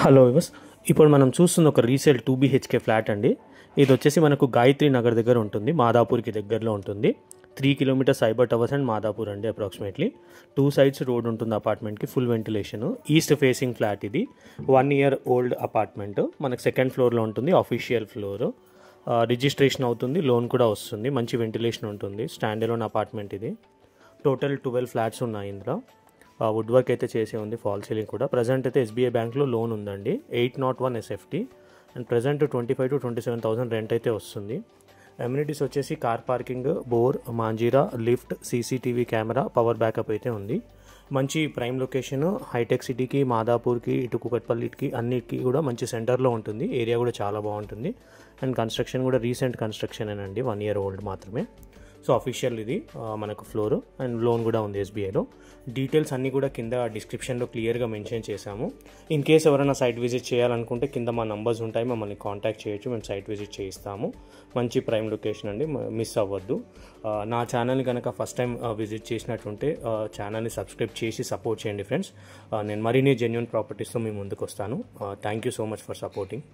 Hello వివస్, ఇప్పుడు మనం చూస్తున్న ఒక రీసేల్ 2 BHK ఫ్లాట్ అండి. ఇది వచ్చేసి మనకు గాయత్రి నగర్ దగ్గర ఉంటుంది, మాదాపూర్కి దగ్గరలో ఉంటుంది. 3 kilometres cyber towers and Madhapur అండి. అప్రాక్సిమేట్లీ 2 సైడ్స్ రోడ్ ఉంటుంది అపార్ట్మెంట్కి, full ventilation, east facing flat. ఇది 1 year ఓల్డ్ అపార్ట్మెంట్. మనకు సెకండ్ ఫ్లోర్లో ఉంటుంది, ఆఫీషియల్ ఫ్లోర్. రిజిస్ట్రేషన్ అవుతుంది, లోన్ కూడా వస్తుంది, మంచి వెంటిలేషన్ ఉంటుంది. స్టాండ్ అలోన్ అపార్ట్మెంట్ ఇది. టోటల్ 12 ఫ్లాట్స్ ఉన్నాయి ఇందులో. వుడ్ వర్క్ అయితే చేసే ఉంది, ఫాల్ సీలింగ్ కూడా. ప్రజెంట్ అయితే SBI బ్యాంక్లో లోన్ ఉందండి, 801 SFT. And present 25,000 to 27,000 rent అయితే వస్తుంది. అమ్యూనిటీస్ వచ్చేసి car parking, bore, Manjeera, lift, CCTV camera, power backup అయితే ఉంది. మంచి ప్రైమ్ లొకేషన్, హైటెక్ సిటీకి, మాదాపూర్కి, ఇటు కుకట్పల్లికి అన్నిటికీ కూడా మంచి సెంటర్లో ఉంటుంది. ఏరియా కూడా చాలా బాగుంటుంది. అండ్ కన్స్ట్రక్షన్ కూడా రీసెంట్ కన్స్ట్రక్షన్ అండి, 1 year ఓల్డ్ మాత్రమే. సో అఫీషియల్ ఇది మనకు ఫ్లోర్, అండ్ లోన్ కూడా ఉంది SBIలో. డీటెయిల్స్ అన్నీ కూడా కింద డిస్క్రిప్షన్లో క్లియర్గా మెన్షన్ చేశాము. ఇన్ కేస్ ఎవరైనా సైట్ విజిట్ చేయాలనుకుంటే కింద మా నంబర్స్ ఉంటాయి, మమ్మల్ని కాంటాక్ట్ చేయొచ్చు, మేము సైట్ విజిట్ చేయిస్తాము. మంచి ప్రైమ్ లొకేషన్ అండి, మిస్ అవ్వద్దు. నా ఛానల్ని కనుక ఫస్ట్ టైం విజిట్ చేసినట్టుంటే ఛానల్ని సబ్స్క్రైబ్ చేసి సపోర్ట్ చేయండి ఫ్రెండ్స్. నేను మరిన్ని జెన్యూన్ ప్రాపర్టీస్తో మీ ముందుకు వస్తాను. Thank you so much for supporting.